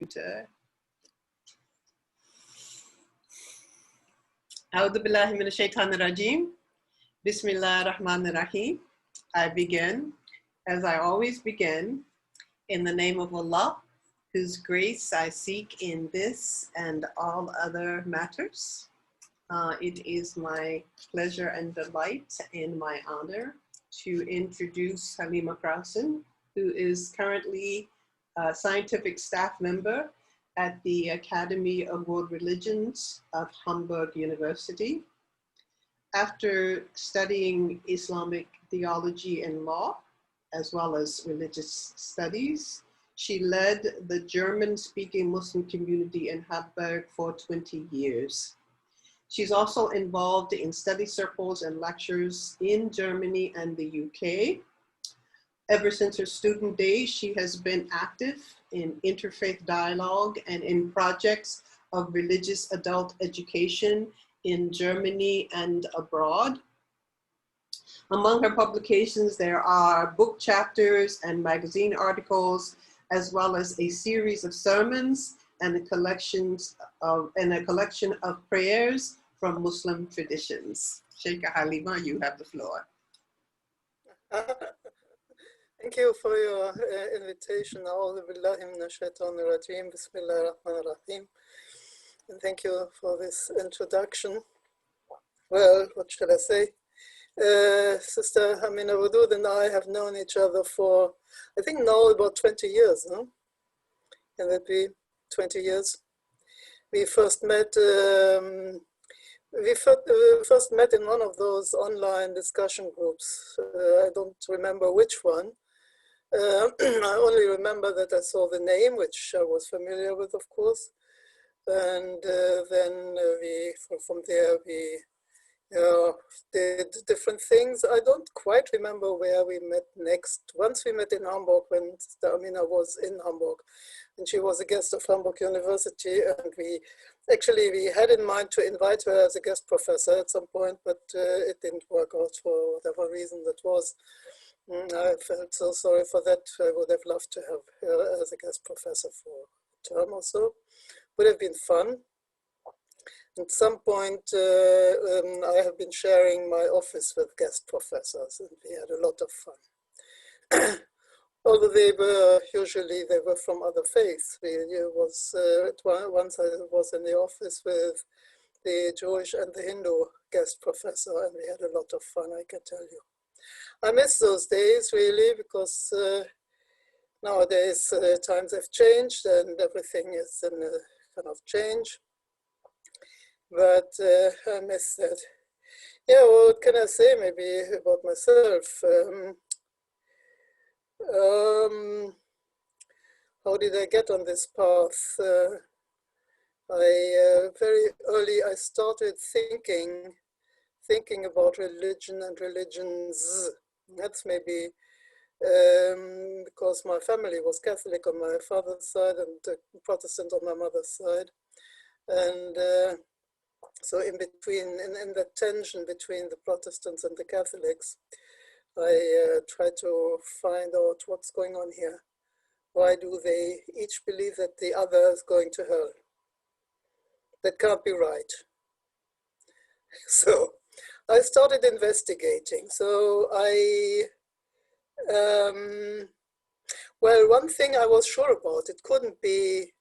A'udhu billahi minash shaitanir rajim. Bismillah ar-Rahman ar-Rahim. I begin, as I always begin, in the name of Allah, whose grace I seek in this and all other matters. It is my pleasure and delight and my honor to introduce Halima Krausen, who is currently a scientific staff member at the Academy of World Religions of Hamburg University. After studying Islamic theology and law, as well as religious studies, she led the German-speaking Muslim community in Hamburg for 20 years. She's also involved in study circles and lectures in Germany and the UK. Ever since her student days, she has been active in interfaith dialogue and in projects of religious adult education in Germany and abroad. Among her publications, there are book chapters and magazine articles, as well as a series of sermons and a collection of prayers from Muslim traditions. Shaykhah Halima, you have the floor. Thank you for your invitation. A'udhu billahi minash shaitanir rajim. Bismillah ar-Rahman ar-Rahim. And thank you for this introduction. Well, what should I say? Sister Amina Wadud and I have known each other for, I think now about 20 years, no? Can that be 20 years? We first met in one of those online discussion groups. I don't remember which one. I only remember that I saw the name, which I was familiar with, of course. And then from there we did different things. I don't quite remember where we met next. Once we met in Hamburg when Sister Amina was in Hamburg, and she was a guest of Hamburg University, and we had in mind to invite her as a guest professor at some point, but it didn't work out for whatever reason that was. I felt so sorry for that. I would have loved to have her as a guest professor for a term or so. Would have been fun. At some point, I have been sharing my office with guest professors, and we had a lot of fun. Although they were from other faiths. Once I was in the office with the Jewish and the Hindu guest professor, and we had a lot of fun, I can tell you. I miss those days really, because nowadays times have changed and everything is in a kind of change. But I miss that. Yeah, well, what can I say maybe about myself? How did I get on this path? Very early I started thinking about religion and religions. That's maybe because my family was Catholic on my father's side and Protestant on my mother's side. And so in that tension between the Protestants and the Catholics, I tried to find out what's going on here. Why do they each believe that the other is going to hell? That can't be right. So I started investigating. So well, one thing I was sure about, it couldn't be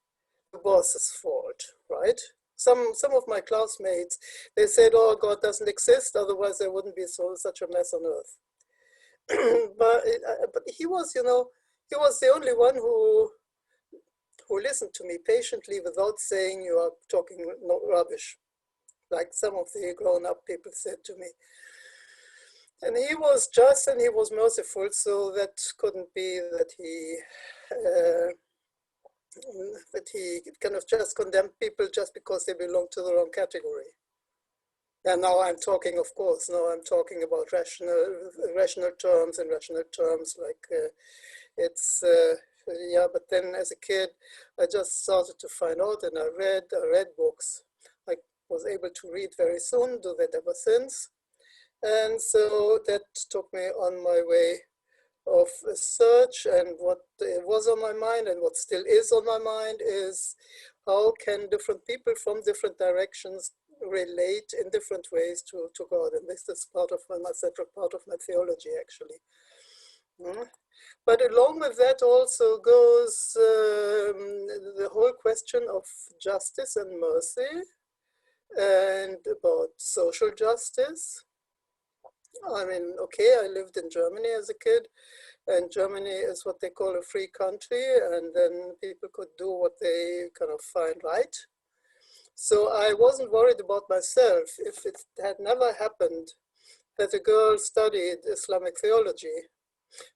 the boss's fault, right? Some of my classmates, they said, oh, God doesn't exist, otherwise there wouldn't be such a mess on earth. but he was, he was the only one who listened to me patiently without saying you are talking rubbish, like some of the grown-up people said to me. And he was just and he was merciful, so that couldn't be that he kind of just condemned people just because they belong to the wrong category. And now I'm talking, of course, now I'm talking about rational terms, like yeah, but then as a kid, I just started to find out, and I read books. I was able to read very soon, do that ever since. And so that took me on my way of search, and what was on my mind and what still is on my mind is how can different people from different directions relate in different ways to God. And this is part of my central part of my theology, actually. But along with that also goes the whole question of justice and mercy, and about social justice. I mean, okay, I lived in Germany as a kid, and Germany is what they call a free country, and then people could do what they kind of find right. So I wasn't worried about myself. If it had never happened that a girl studied Islamic theology,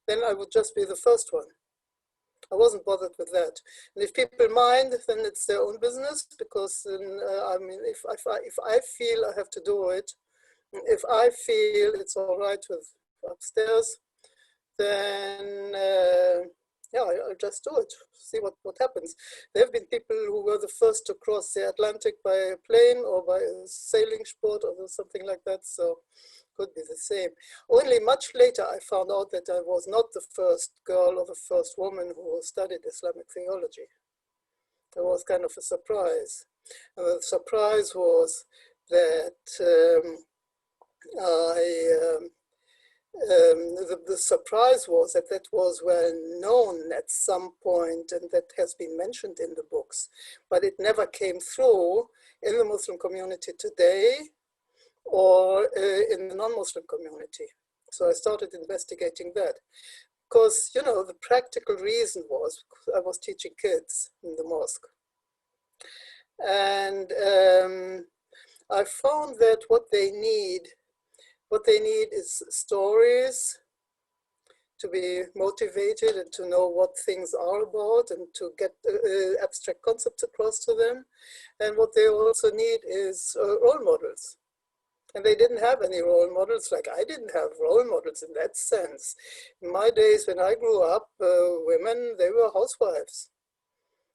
then I would just be the first one. I wasn't bothered with that. And if people mind, then it's their own business, because I mean, if I feel I have to do it, if I feel it's all right with upstairs, then yeah, I'll just do it, see what happens. There have been people who were the first to cross the Atlantic by a plane or by a sailing sport or something like that, so could be the same. Only much later I found out that I was not the first girl or the first woman who studied Islamic theology. It was kind of a surprise. And the surprise was that the surprise was that that was well known at some point, and that has been mentioned in the books, but it never came through in the Muslim community today or in the non-Muslim community. So I started investigating that, because, you know, the practical reason was I was teaching kids in the mosque. And I found that what they need is stories, to be motivated and to know what things are about and to get abstract concepts across to them. And what they also need is role models. And they didn't have any role models, like I didn't have role models in that sense. In my days when I grew up, women, they were housewives.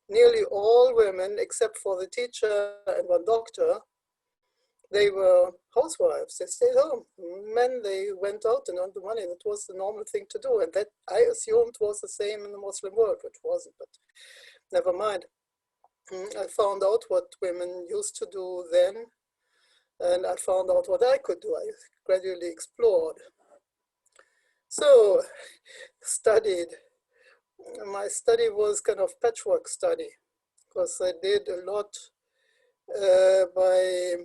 Nearly all women, except for the teacher and one doctor, they were housewives. They stayed home. Men, they went out and earned the money. That was the normal thing to do. And that I assumed was the same in the Muslim world, which wasn't, but never mind. I found out what women used to do then, and I found out what I could do. I gradually explored. So, studied. My study was kind of patchwork study, because I did a lot by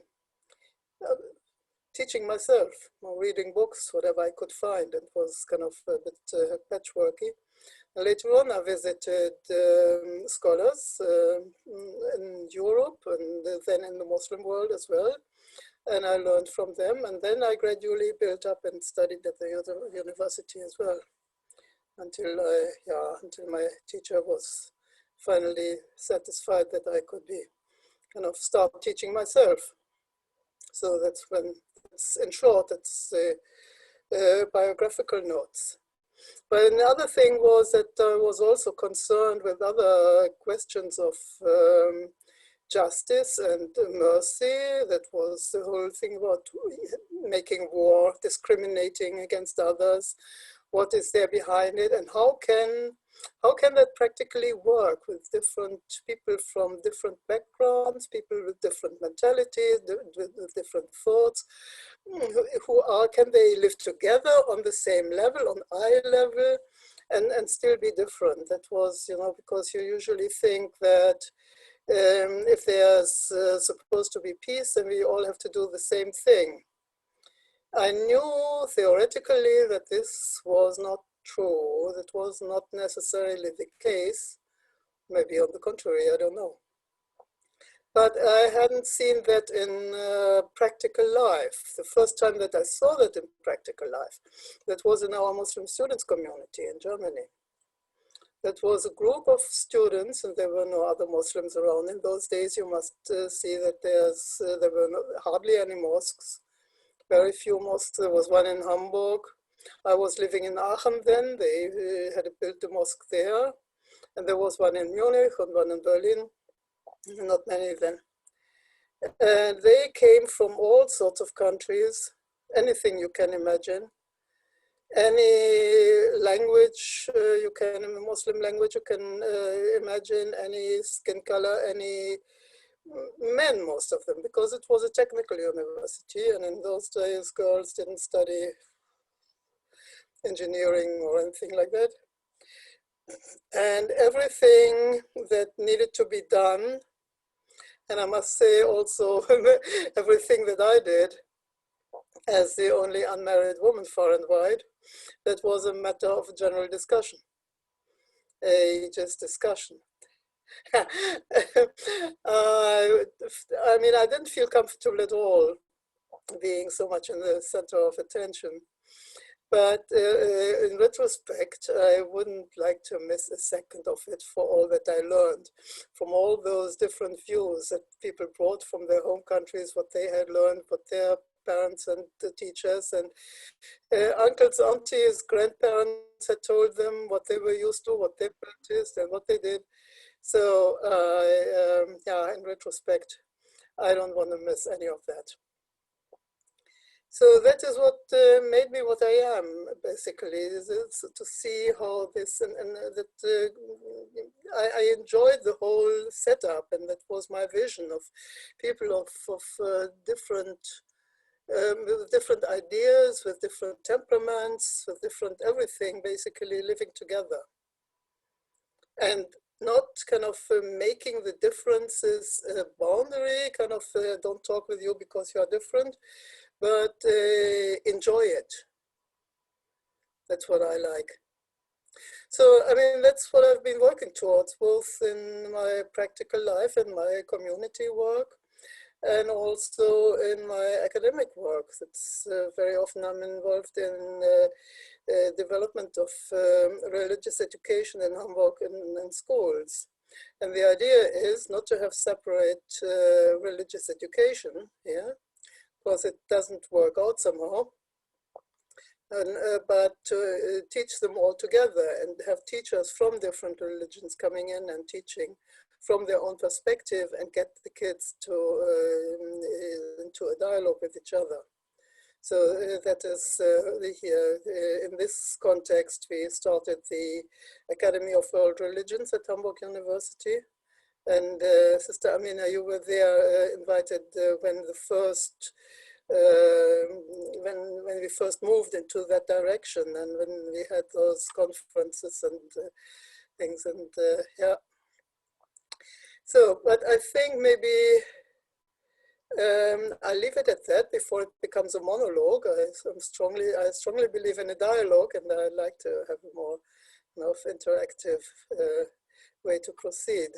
teaching myself, reading books, whatever I could find. It was kind of a bit patchworky. And later on, I visited scholars in Europe and then in the Muslim world as well. And I learned from them. And then I gradually built up and studied at the university as well, until my teacher was finally satisfied that I could be kind of start teaching myself. So that's when, in short, it's biographical notes. But another thing was that I was also concerned with other questions of justice and mercy. That was the whole thing about making war, discriminating against others. What is there behind it, and how can that practically work with different people from different backgrounds, people with different mentalities, with different thoughts, can they live together on the same level, on eye level, and still be different? That was, you know, because you usually think that if there's supposed to be peace, then we all have to do the same thing. I knew theoretically that this was not true. That was not necessarily the case. Maybe on the contrary, I don't know. But I hadn't seen that in practical life. The first time that I saw that in practical life, that was in our Muslim students community in Germany. That was a group of students, and there were no other Muslims around. In those days, you must see that there were hardly any mosques. Very few mosques. There was one in Hamburg. I was living in Aachen then. They had built a mosque there. And there was one in Munich and one in Berlin. Not many then. They came from all sorts of countries, anything you can imagine. any language you can, Muslim language you can imagine, any skin color, any men, most of them, because it was a technical university, and in those days girls didn't study engineering or anything like that. And everything that needed to be done, and I must say also everything that I did as the only unmarried woman far and wide, that was a matter of general discussion, just discussion. I mean, I didn't feel comfortable at all being so much in the center of attention. But in retrospect, I wouldn't like to miss a second of it for all that I learned from all those different views that people brought from their home countries, what they had learned, what their parents and the teachers and uncles, aunties, grandparents had told them, what they were used to, what they practiced and what they did. So yeah, in retrospect, I don't want to miss any of that. So that is what made me what I am, basically, is to see how this, and that I enjoyed the whole setup, and that was my vision of people of different, with different ideas, with different temperaments, with different everything, basically living together. And not kind of making the differences a boundary, kind of don't talk with you because you are different, but enjoy it. That's what I like. So, I mean, that's what I've been working towards, both in my practical life and my community work, and also in my academic work. It's very often I'm involved in development of religious education in Hamburg in schools. And the idea is not to have separate religious education, yeah, because it doesn't work out somehow, and, but to teach them all together and have teachers from different religions coming in and teaching from their own perspective and get the kids to into a dialogue with each other. So that is here. In this context, we started the Academy of World Religions at Hamburg University. And Sister Amina, you were there invited when the first, when we first moved into that direction, and when we had those conferences and things, and yeah. So, but I think maybe I'll leave it at that before it becomes a monologue. I strongly believe in a dialogue, and I'd like to have a more interactive way to proceed.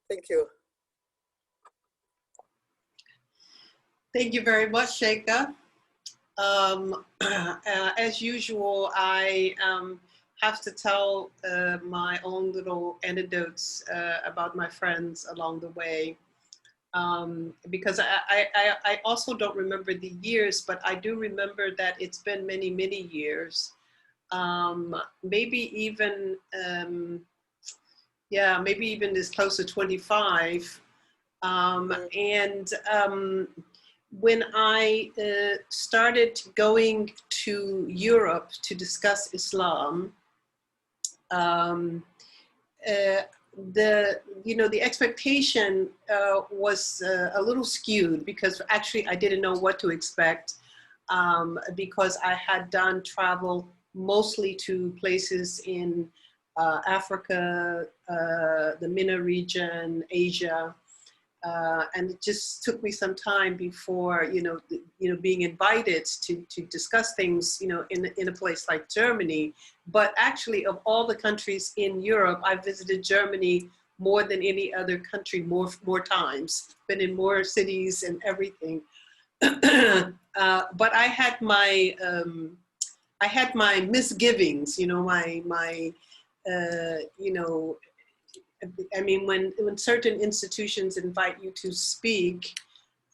Thank you. Thank you very much, Shaykhah. As usual, I have to tell my own little anecdotes about my friends along the way. Because I also don't remember the years, but I do remember that it's been many, many years. Maybe even, yeah, maybe even as close to 25. When I started going to Europe to discuss Islam, the expectation was a little skewed, because actually I didn't know what to expect, because I had done travel mostly to places in Africa, the MENA region, Asia, and it just took me some time before being invited to discuss things in a place like Germany. But actually, of all the countries in Europe, I visited Germany more than any other country, more times, been in more cities and everything. But I had my misgivings, I mean, when certain institutions invite you to speak,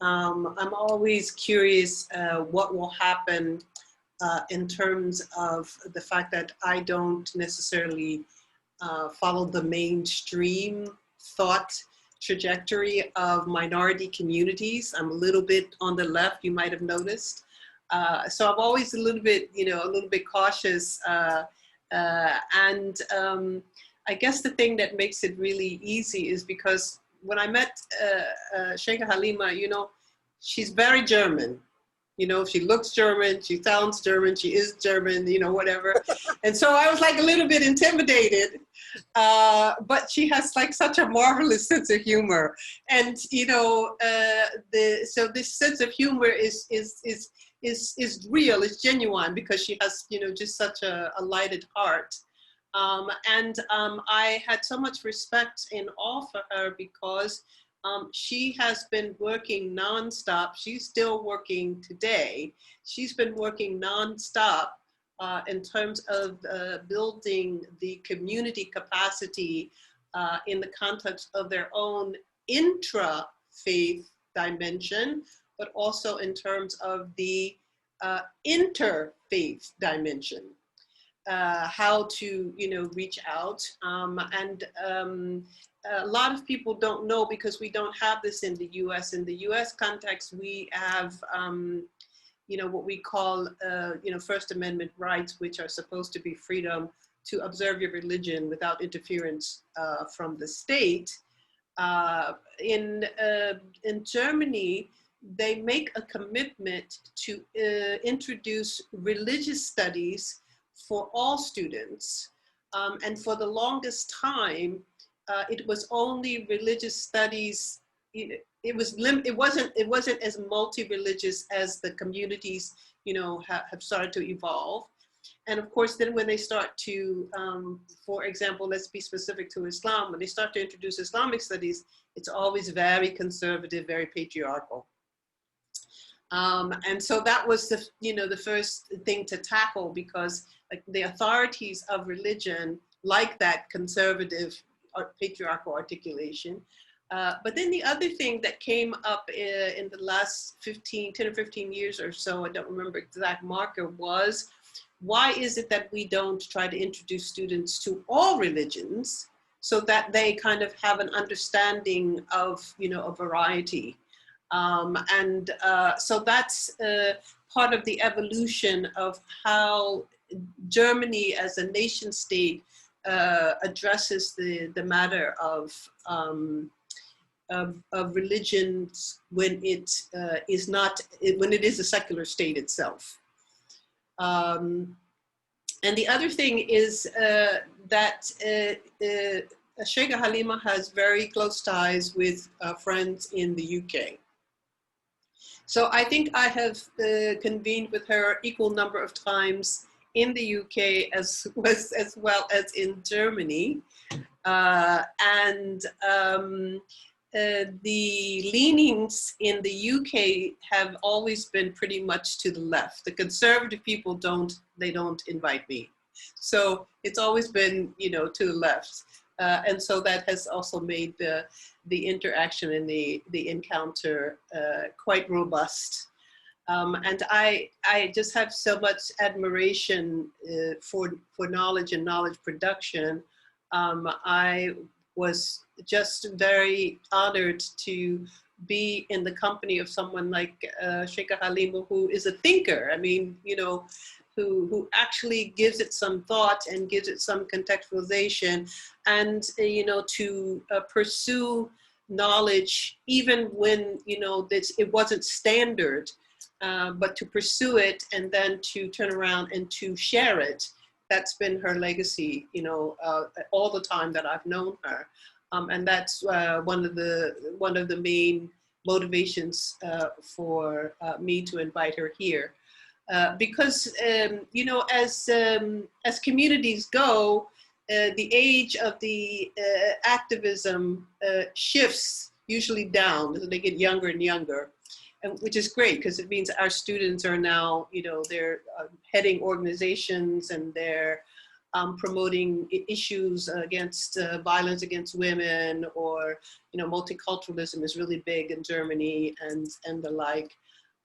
I'm always curious what will happen in terms of the fact that I don't necessarily follow the mainstream thought trajectory of minority communities. I'm a little bit on the left, you might have noticed. So I'm always a little bit, a little bit cautious. I guess the thing that makes it really easy is because when I met Shaykhah Halima, she's very German. She looks German, she sounds German, she is German, whatever. And so I was like a little bit intimidated, but she has like such a marvelous sense of humor. And, so this sense of humor is real, it's genuine because she has, just such a lighted heart. I had so much respect and awe for her because she has been working nonstop. She's still working today. She's been working nonstop in terms of building the community capacity in the context of their own intra-faith dimension, but also in terms of the interfaith dimension. How to, reach out. A lot of people don't know because we don't have this in the US. In the US context, we have, what we call, First Amendment rights, which are supposed to be freedom to observe your religion without interference from the state. In Germany, they make a commitment to introduce religious studies for all students. And for the longest time, it was only religious studies. It wasn't as multi-religious as the communities, have started to evolve. And of course, then when they start to, for example, let's be specific to Islam, when they start to introduce Islamic studies, it's always very conservative, very patriarchal. And so that was the first thing to tackle, because like the authorities of religion like that conservative patriarchal articulation. But then the other thing that came up in the last 10 or 15 years or so, I don't remember exact marker, was why is it that we don't try to introduce students to all religions so that they kind of have an understanding of, a variety. So that's part of the evolution of how Germany as a nation state addresses the matter of religions when it is not, when it is a secular state itself. And the other thing is that Shaykhah Halima has very close ties with friends in the UK. So I think I have convened with her equal number of times in the UK as well as in Germany. The leanings in the UK have always been pretty much to the left. The conservative people don't invite me. So it's always been, to the left. And so that has also made the interaction and the encounter quite robust. And I just have so much admiration for knowledge and knowledge production. I was just very honored to be in the company of someone like Shaykhah Halima, who is a thinker. I mean, who actually gives it some thought and gives it some contextualization, and to pursue knowledge even when it wasn't standard, but to pursue it and then to turn around and to share it. That's been her legacy, all the time that I've known her, and that's one of the main motivations for me to invite her here. Because as communities go, the age of the activism shifts usually down as they get younger and younger, and which is great because it means our students are now, they're heading organizations and they're promoting issues against violence against women, or multiculturalism is really big in Germany and the like.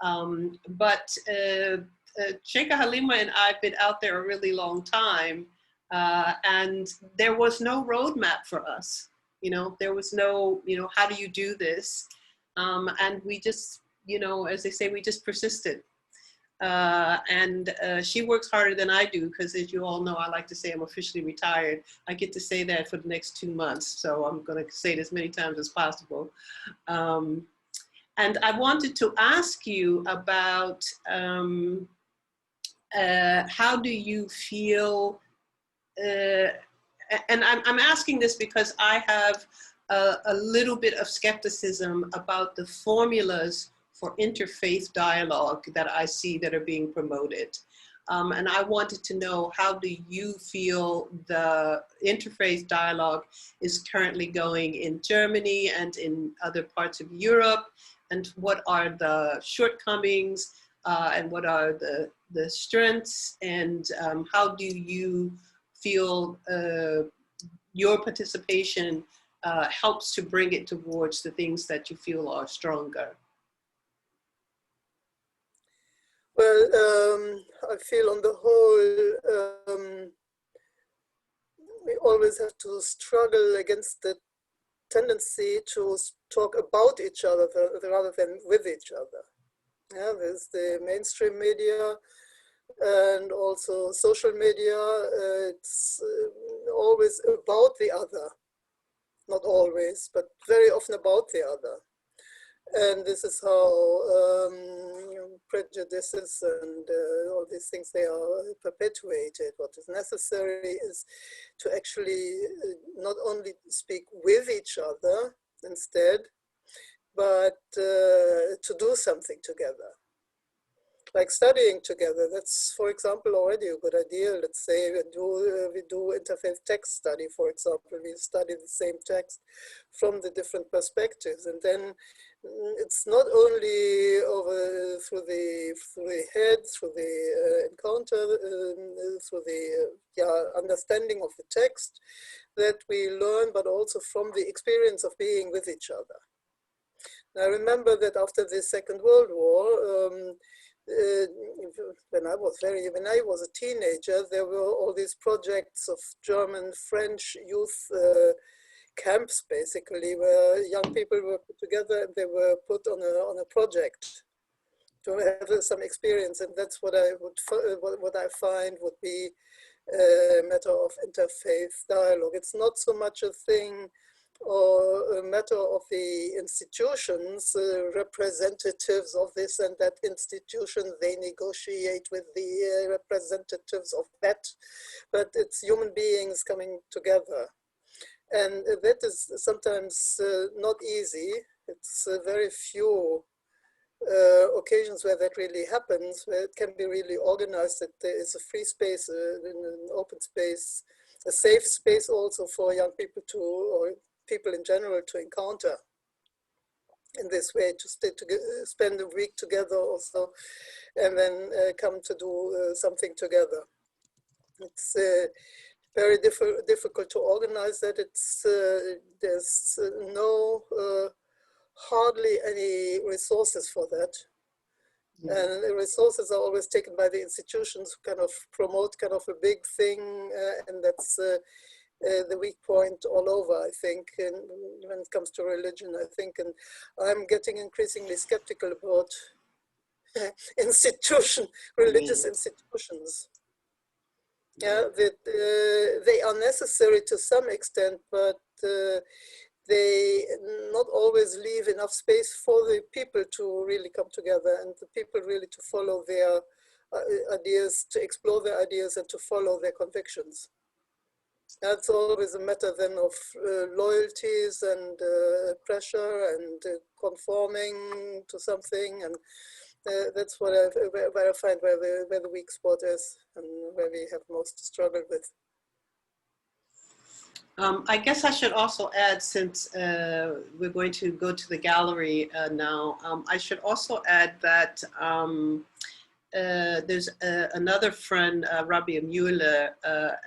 But Shaykhah Halima and I have been out there a really long time, and there was no roadmap for us. There was no, how do you do this? And we just, as they say, we just persisted. and she works harder than I do because, as you all know, I like to say I'm officially retired. I get to say that for the next 2 months, so I'm going to say it as many times as possible. And I wanted to ask you about how do you feel, and I'm asking this because I have a little bit of skepticism about the formulas for interfaith dialogue that I see that are being promoted. And I wanted to know, how do you feel the interfaith dialogue is currently going in Germany and in other parts of Europe? And what are the shortcomings and what are the strengths? And how do you feel your participation helps to bring it towards the things that you feel are stronger? Well, I feel on the whole, we always have to struggle against the tendency to talk about each other rather than with each other. Yeah, there's the mainstream media and also social media. It's always about the other. Not always, but very often about the other. And this is how prejudices and all these things, they are perpetuated. What is necessary is to actually not only speak with each other instead, but to do something together. Like studying together, that's, for example, already a good idea. Let's say we do interfaith text study, for example. We study the same text from the different perspectives, and then it's not only over through the head, through the encounter, through the understanding of the text that we learn, but also from the experience of being with each other. And I remember that after the Second World War, when I was a teenager, there were all these projects of German, French youth camps, basically, where young people were put together and they were put on a project to have some experience, and that's what I find would be a matter of interfaith dialogue. It's not so much a thing or a matter of the institutions, representatives of this and that institution, they negotiate with the representatives of that, but it's human beings coming together. And that is sometimes not easy. It's very few occasions where that really happens, where it can be really organized, that there is a free space, an open space, a safe space also for young people to, or people in general, to encounter in this way, to spend a week together also, and then come to do something together. It's very difficult to organize that. It's there's no hardly any resources for that. And the resources are always taken by the institutions who kind of promote kind of a big thing, and that's the weak point all over, I think, when it comes to religion, I think. And I'm getting increasingly skeptical about religious institutions. Yeah, that they are necessary to some extent, but they not always leave enough space for the people to really come together and the people really to follow their ideas, to explore their ideas and to follow their convictions. That's always a matter then of loyalties and pressure and conforming to something, and that's what I find where the weak spot is and where we have most struggled with. I guess I should also add, since we're going to go to the gallery now, I should also add that there's another friend, Rabia Mueller,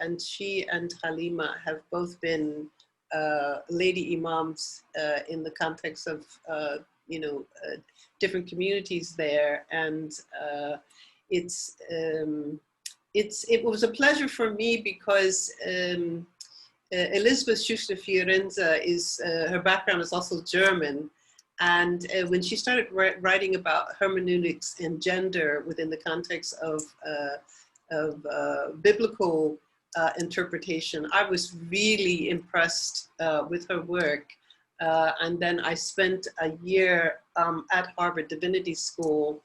and she and Halima have both been lady imams in the context of, different communities there. And it was a pleasure for me because Elisabeth Schuster-Fiorenza her background is also German. And when she started writing about hermeneutics and gender within the context of biblical interpretation, I was really impressed with her work. And then I spent a year at Harvard Divinity School,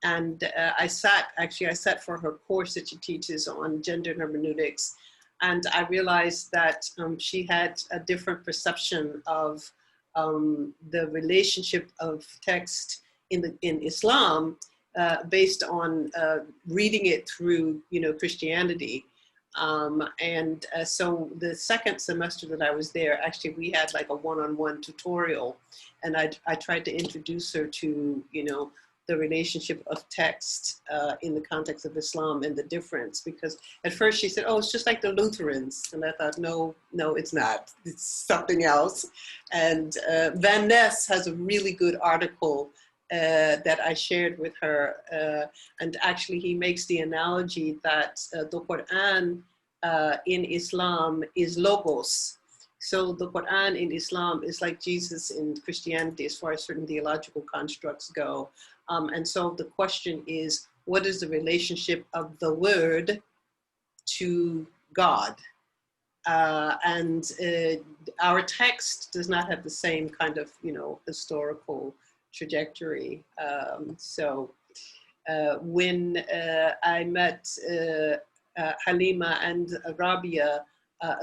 and I sat for her course that she teaches on gender hermeneutics. And I realized that she had a different perception of the relationship of text in Islam based on reading it through, Christianity. So the second semester that I was there, actually we had like a one-on-one tutorial, and I tried to introduce her to, the relationship of text in the context of Islam and the difference, because at first she said, oh, it's just like the Lutherans. And I thought, no, it's not. It's something else. And Van Ness has a really good article that I shared with her. And actually he makes the analogy that the Quran in Islam is logos. So the Quran in Islam is like Jesus in Christianity as far as certain theological constructs go. And so the question is, what is the relationship of the word to God? And our text does not have the same kind of, historical trajectory. When I met Halima and Rabia,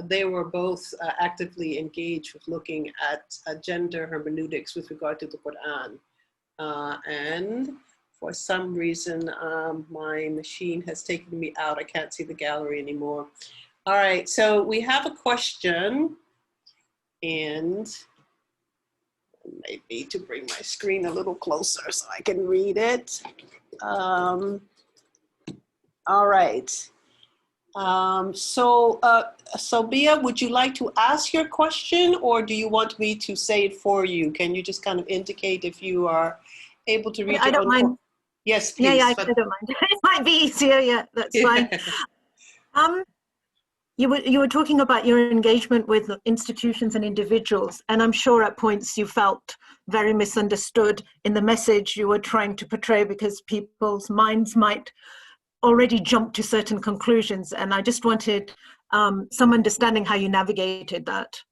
they were both actively engaged with looking at gender hermeneutics with regard to the Quran. And for some reason, my machine has taken me out. I can't see the gallery anymore. All right, so we have a question, and maybe to bring my screen a little closer so I can read it. All right. So Bia, would you like to ask your question, or do you want me to say it for you? Can you just kind of indicate if you are able to read? I don't mind. Yes, please. Yeah, I don't mind. It might be easier. Yeah, that's fine. You were talking about your engagement with institutions and individuals, and I'm sure at points you felt very misunderstood in the message you were trying to portray, because people's minds might already jump to certain conclusions. And I just wanted some understanding how you navigated that.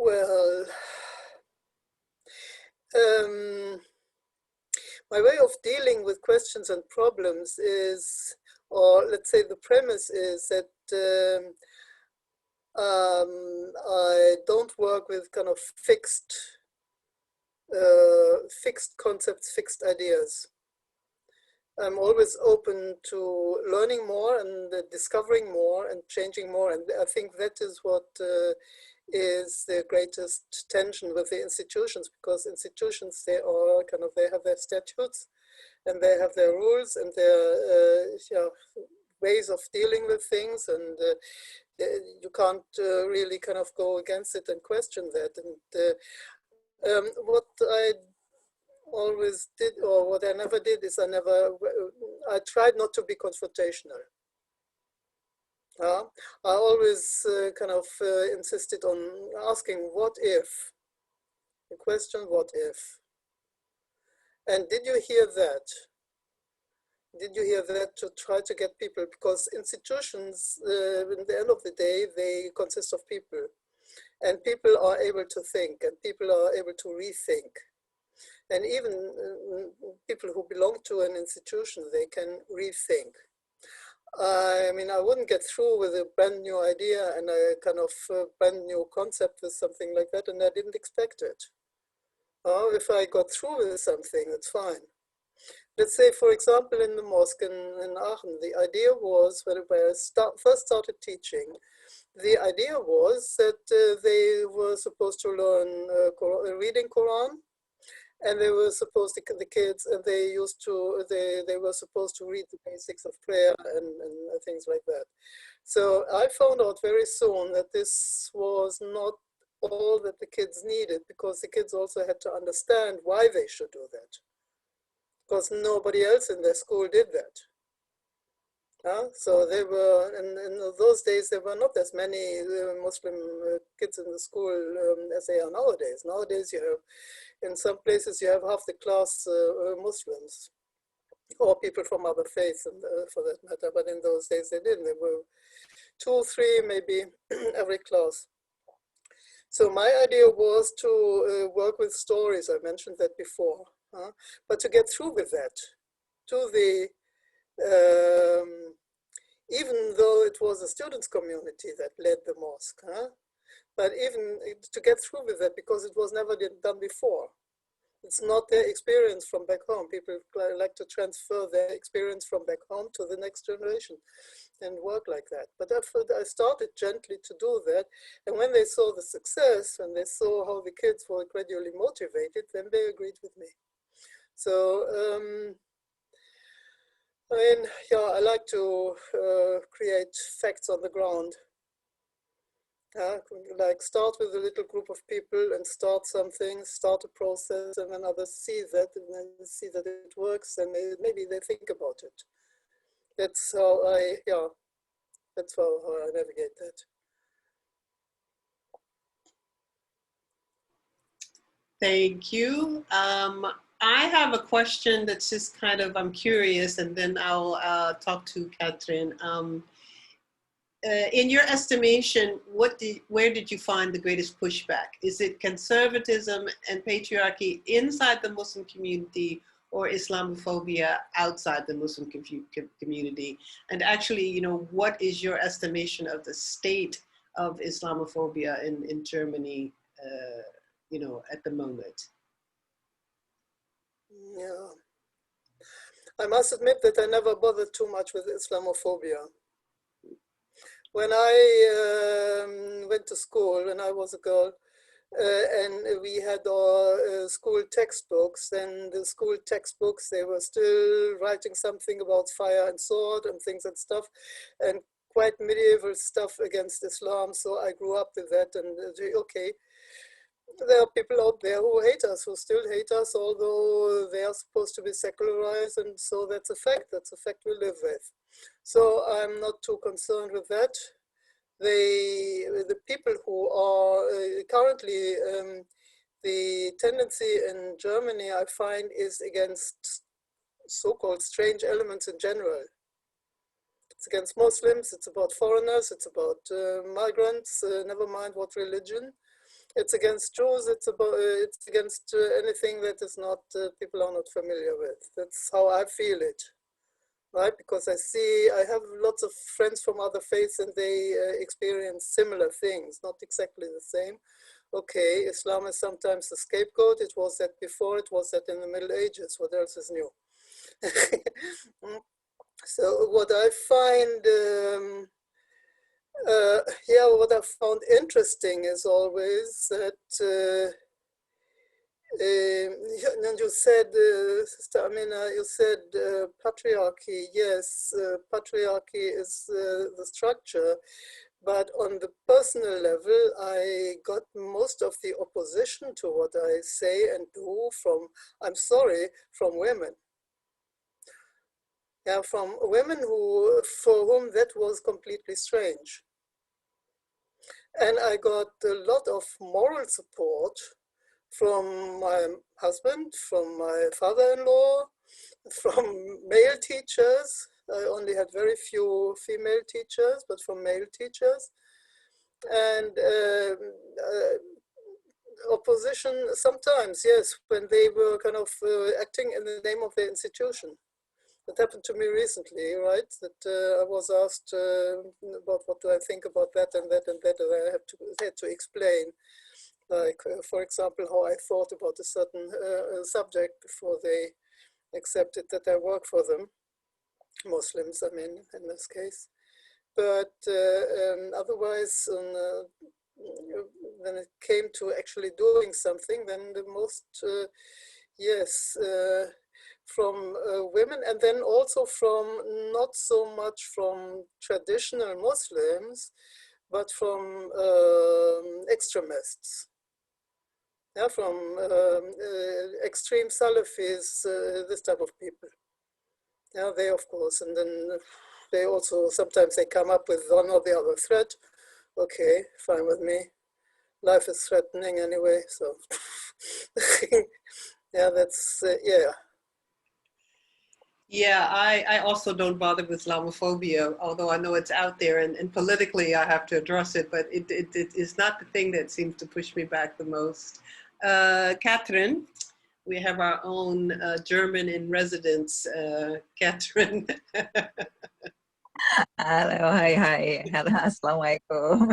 Well, my way of dealing with questions and problems is, or let's say the premise is that I don't work with kind of fixed concepts, fixed ideas. I'm always open to learning more and discovering more and changing more. And I think that is what is the greatest tension with the institutions, because institutions, they have their statutes and they have their rules and their ways of dealing with things, and you can't really kind of go against it and question that. And what I always did, or what I never did, is I tried not to be confrontational. I always kind of insisted on asking, what if? The question, what if? And did you hear that? Did you hear that, to try to get people? Because institutions, in the end of the day, they consist of people. And people are able to think, and people are able to rethink. And even people who belong to an institution, they can rethink. I mean, I wouldn't get through with a brand new idea and a kind of brand new concept with something like that, and I didn't expect it. If I got through with something, it's fine. Let's say, for example, in the mosque in Aachen, the idea was, when I first started teaching, the idea was that they were supposed to learn reading Quran, and they were supposed to, the kids, and they were supposed to read the basics of prayer and things like that. So I found out very soon that this was not all that the kids needed, because the kids also had to understand why they should do that, because nobody else in their school did that. So they were, in those days, there were not as many Muslim kids in the school as they are nowadays. Nowadays, you have, in some places, you have half the class Muslims or people from other faiths, for that matter. But in those days, they didn't. There were 2, 3, maybe every class. So my idea was to work with stories. I mentioned that before, but to get through with that, to the even though it was a students' community that led the mosque, but even to get through with that, because it was never done before. It's not their experience from back home. People like to transfer their experience from back home to the next generation and work like that. But I started gently to do that. And when they saw the success, when they saw how the kids were gradually motivated, then they agreed with me. So, I mean, yeah, I like to create facts on the ground. Like start with a little group of people and start something, start a process, and when others see that and then see that it works, and maybe they think about it. That's how that's how I navigate that. Thank you. I have a question that's just kind of, I'm curious, and then I'll talk to Catherine. In your estimation, where did you find the greatest pushback? Is it conservatism and patriarchy inside the Muslim community, or Islamophobia outside the Muslim community? And actually, you know, what is your estimation of the state of Islamophobia in Germany, you know, at the moment? Yeah, I must admit that I never bothered too much with Islamophobia. When I went to school, when I was a girl, and we had our school textbooks, and the school textbooks, they were still writing something about fire and sword and things and stuff, and quite medieval stuff against Islam. So I grew up with that, and okay, there are people out there who hate us, who still hate us, although they are supposed to be secularized, and so that's a fact we live with. So I'm not too concerned with that. The people who are currently, the tendency in Germany, I find, is against so-called strange elements in general. It's against Muslims, it's about foreigners, it's about migrants, never mind what religion. It's against Jews, it's against anything that is not, people are not familiar with. That's how I feel it, right? Because I have lots of friends from other faiths, and they experience similar things, not exactly the same. Okay, Islam is sometimes the scapegoat. It was that before, it was that in the Middle Ages. What else is new? So what I find, what I found interesting is always that, and you said, Sister Amina, you said patriarchy. Yes, patriarchy is the structure, but on the personal level, I got most of the opposition to what I say and do from, I'm sorry, from women. Yeah, from women for whom that was completely strange. And I got a lot of moral support from my husband, from my father-in-law, from male teachers. I only had very few female teachers, but from male teachers. And opposition sometimes, yes, when they were kind of acting in the name of their institution. That happened to me recently, right? That I was asked about what do I think about that and that and that, and I had to explain, like, for example, how I thought about a certain subject before they accepted that I work for them, Muslims, I mean, in this case. But otherwise, when it came to actually doing something, then the most, yes, from women, and then also from, not so much from traditional Muslims, but from extremists. Yeah, from extreme Salafis, this type of people. Yeah, they, of course, and then they also, sometimes they come up with one or the other threat. Okay, fine with me. Life is threatening anyway, so yeah, that's, yeah. Yeah, I also don't bother with Islamophobia, although I know it's out there, and politically I have to address it, but it is not the thing that seems to push me back the most. Catherine, we have our own German in residence, Catherine. Hello, hi. Hello, assalamualaikum.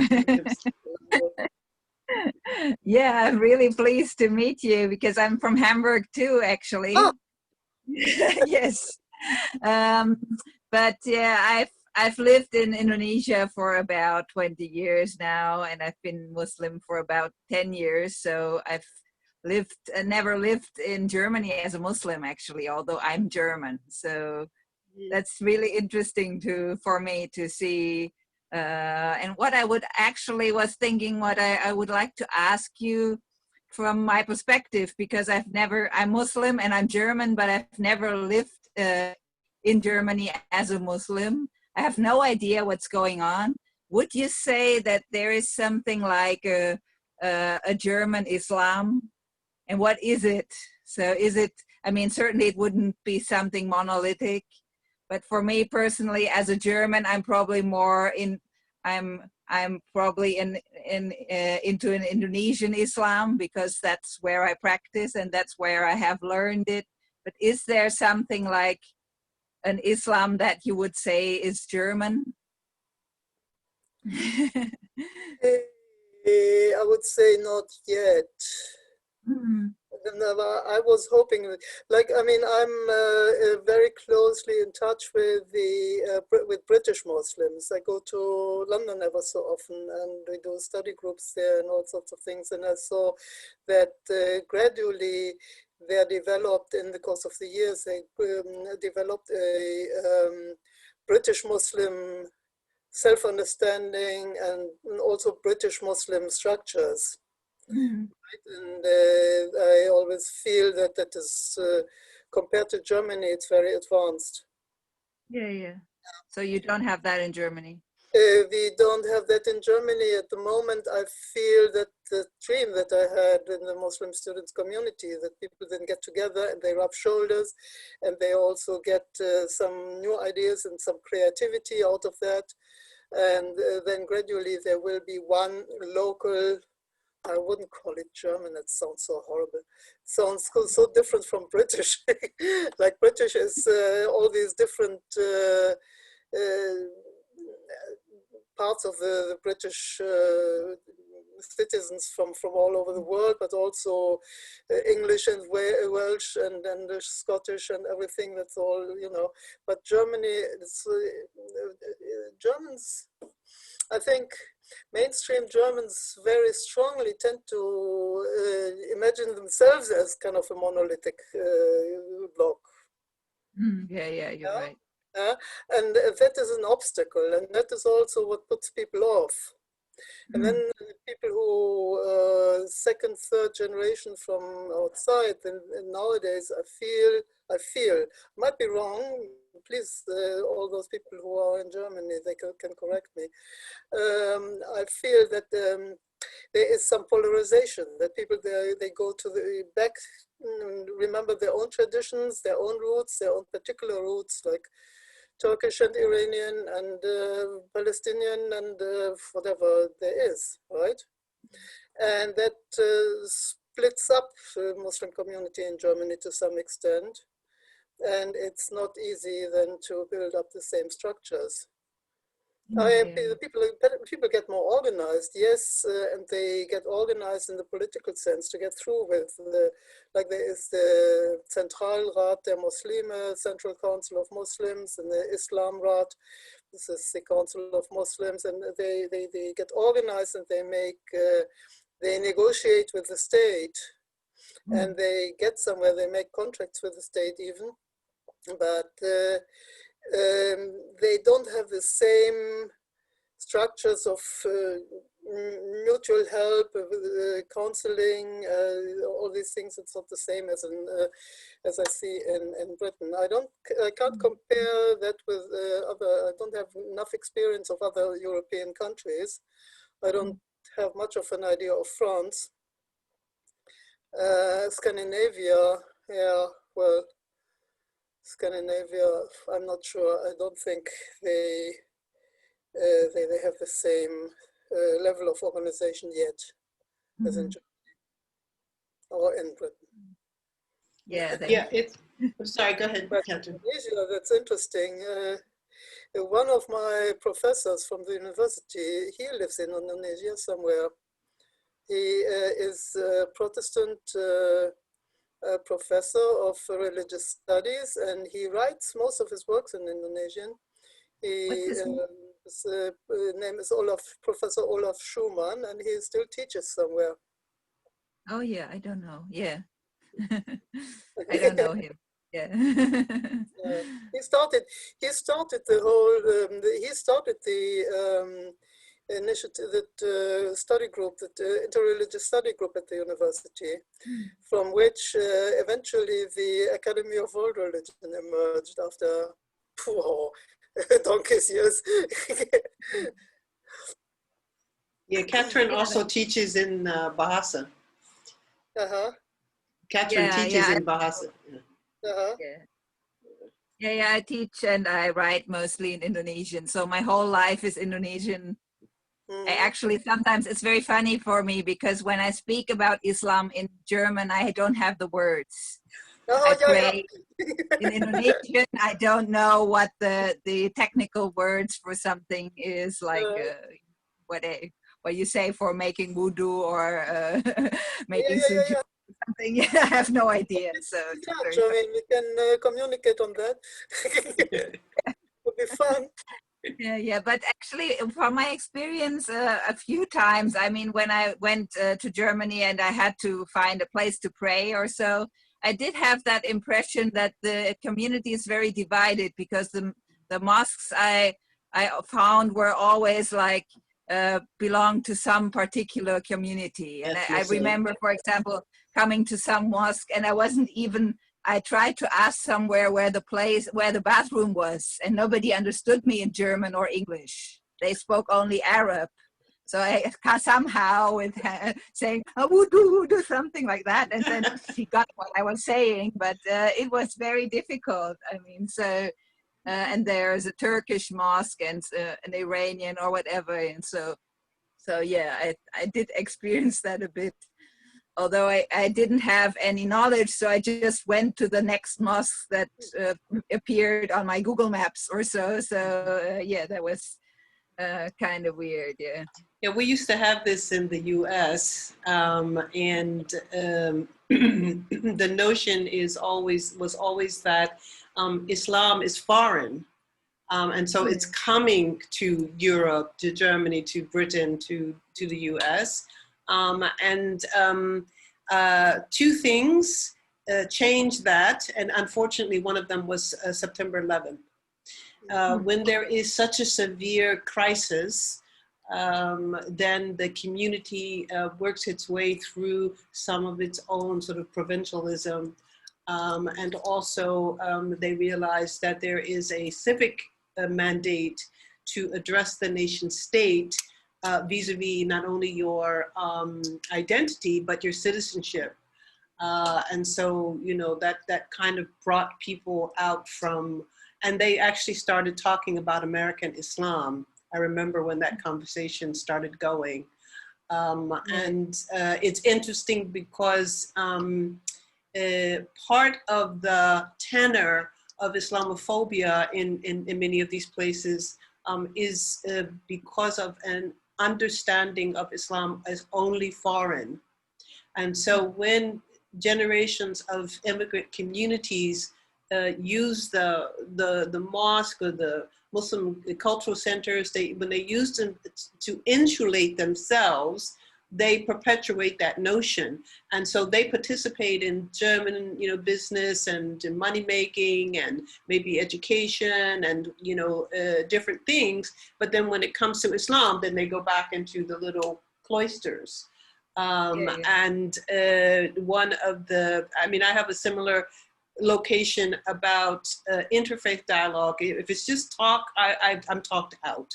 Yeah, I'm really pleased to meet you because I'm from Hamburg too, actually. Oh. Yes. But yeah, I've lived in Indonesia for about 20 years now, and I've been Muslim for about 10 years. So I've never lived in Germany as a Muslim, actually, although I'm German. So that's really interesting for me to see. And what I would actually was thinking, what I would like to ask you from my perspective, because I'm Muslim and I'm German, but I've never lived in Germany as a Muslim. I have no idea what's going on. Would you say that there is something like a German Islam? And what is it? So is it, I mean, certainly it wouldn't be something monolithic, but for me personally, as a German, I'm probably more I'm probably into an Indonesian Islam, because that's where I practice and that's where I have learned it. But is there something like an Islam that you would say is German? I would say not yet. Mm. I was hoping, like, I mean, I'm very closely in touch with with British Muslims. I go to London ever so often, and we do study groups there and all sorts of things. And I saw that gradually they developed, in the course of the years, they developed a British Muslim self-understanding and also British Muslim structures. Mm. And I always feel that that is, compared to Germany, it's very advanced. Yeah. So you don't have that in Germany? We don't have that in Germany at the moment. I feel that the dream that I had in the Muslim students community, that people then get together and they rub shoulders, and they also get some new ideas and some creativity out of that. And then gradually there will be one local, I wouldn't call it German, that sounds so horrible. It sounds so different from British. Like British is all these different parts of the British citizens from all over the world, but also English and Welsh and Scottish and everything, that's all, you know. But Germany, it's, Germans, I think mainstream Germans very strongly tend to imagine themselves as kind of a monolithic block. Yeah, you're right. And that is an obstacle, and that is also what puts people off. And then people who second, third generation from outside, and nowadays I feel, might be wrong, please, all those people who are in Germany, they can correct me. I feel that there is some polarization, that people, they go to the back, remember their own traditions, their own roots, their own particular roots, like Turkish and Iranian and Palestinian and whatever there is, right? And that splits up the Muslim community in Germany to some extent. And it's not easy then to build up the same structures. People get more organized, yes, and they get organized in the political sense to get through with like there is the Zentralrat der Muslime, Central Council of Muslims, and the Islamrat. This is the Council of Muslims, and they get organized, and they negotiate with the state, and they get somewhere. They make contracts with the state even, but they don't have the same structures of mutual help, counseling, all these things. It's not the same as as I see in Britain. I can't compare that with other. I don't have enough experience of other European countries. I don't have much of an idea of France. Scandinavia, yeah, well, Scandinavia, I'm not sure. I don't think they have the same level of organization yet as in Germany or in Britain. Yeah. Yeah, I'm sorry, go ahead, But Catherine. Indonesia, that's interesting. One of my professors from the university, he lives in Indonesia somewhere. He is a Protestant professor of religious studies, and he writes most of his works in Indonesian. His name is Professor Olaf Schumann, and he still teaches somewhere. Oh yeah, I don't know. Yeah. I don't know him. Yeah. He started the whole, he started the initiative, that study group, that interreligious study group at the university, from which eventually the Academy of World Religion emerged after donkey's years. Yeah, Catherine also teaches in Bahasa. Catherine teaches in Bahasa. Yeah, I teach and I write mostly in Indonesian. So my whole life is Indonesian. I actually, sometimes it's very funny for me because when I speak about Islam in German, I don't have the words. I pray in Indonesian. I don't know what the technical words for something is, like what you say for making wudu or making sujood. Something. I have no idea. So I mean, we can communicate on that. It would be fun. Yeah, but actually, from my experience, a few times, I mean, when I went to Germany and I had to find a place to pray or so, I did have that impression that the community is very divided, because the mosques I found were always like belong to some particular community. And I remember, for example, coming to some mosque and I tried to ask somewhere where the bathroom was, and nobody understood me in German or English. They spoke only Arab. So I somehow, with saying, wudu, something like that, and then he got what I was saying, but it was very difficult. I mean, so, and there's a Turkish mosque and an Iranian or whatever, and so yeah, I did experience that a bit. Although I didn't have any knowledge, so I just went to the next mosque that appeared on my Google Maps or so. So yeah, that was kind of weird, yeah. Yeah, we used to have this in the U.S., and the notion was always that Islam is foreign, and so it's coming to Europe, to Germany, to Britain, to the U.S. Two things changed that, and unfortunately one of them was September 11th. When there is such a severe crisis, then the community works its way through some of its own sort of provincialism, and also they realize that there is a civic mandate to address the nation state vis-a-vis not only your identity, but your citizenship. And so, you know, that kind of brought people out from, and they actually started talking about American Islam. I remember when that conversation started going. And it's interesting because part of the tenor of Islamophobia in many of these places is because of an understanding of Islam as only foreign. And so when generations of immigrant communities use the mosque or the Muslim cultural centers, when they use them to insulate themselves they perpetuate that notion. And so they participate in German, business and money making and maybe education and, different things. But then when it comes to Islam, then they go back into the little cloisters. And one of the, I have a similar location about interfaith dialogue. If it's just talk, I'm talked out.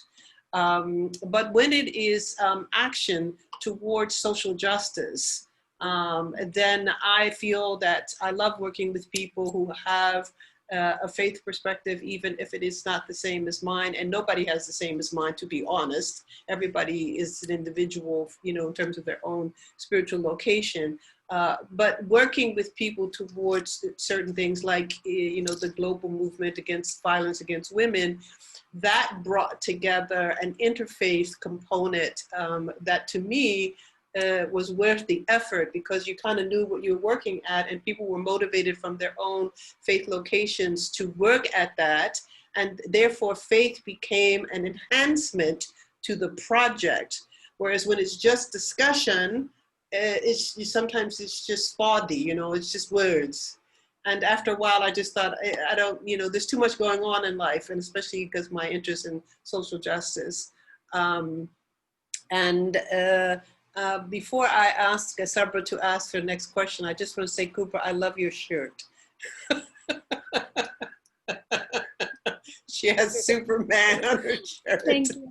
But when it is action towards social justice, then I feel that I love working with people who have a faith perspective, even if it is not the same as mine. And nobody has the same as mine, to be honest. Everybody is an individual, in terms of their own spiritual location. But working with people towards certain things like, the global movement against violence against women, that brought together an interfaith component that to me was worth the effort, because you kind of knew what you were working at, and people were motivated from their own faith locations to work at that. And therefore faith became an enhancement to the project. Whereas when it's just discussion, sometimes it's just spotty, it's just words. And after a while, I just thought, I don't, there's too much going on in life, and especially because my interest in social justice. Before I ask Sabra to ask her next question, I just want to say, Cooper, I love your shirt. She has Superman on her shirt. Thank you.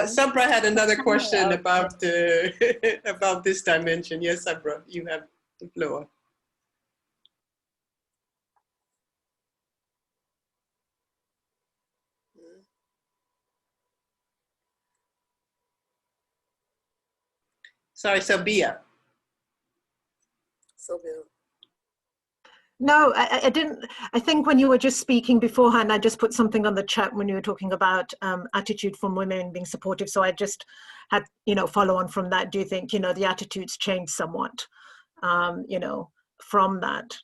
Sabra had another question about this dimension. Yes, Sabra, you have the floor. Sorry, Sabia. No, I didn't. I think when you were just speaking beforehand, I just put something on the chat when you were talking about attitude from women being supportive. So I just had, follow on from that. Do you think, the attitudes changed somewhat, from that?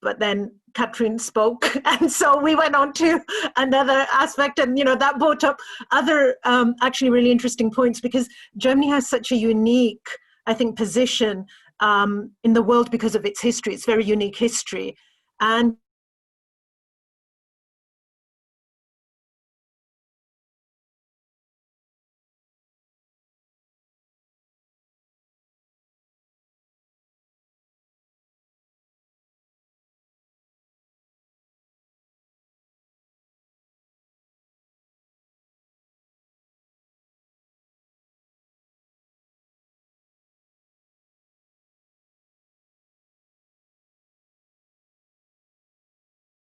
But then Catherine spoke, and so we went on to another aspect, and that brought up other actually really interesting points, because Germany has such a unique, I think, position in the world because of its history. It's very unique history, and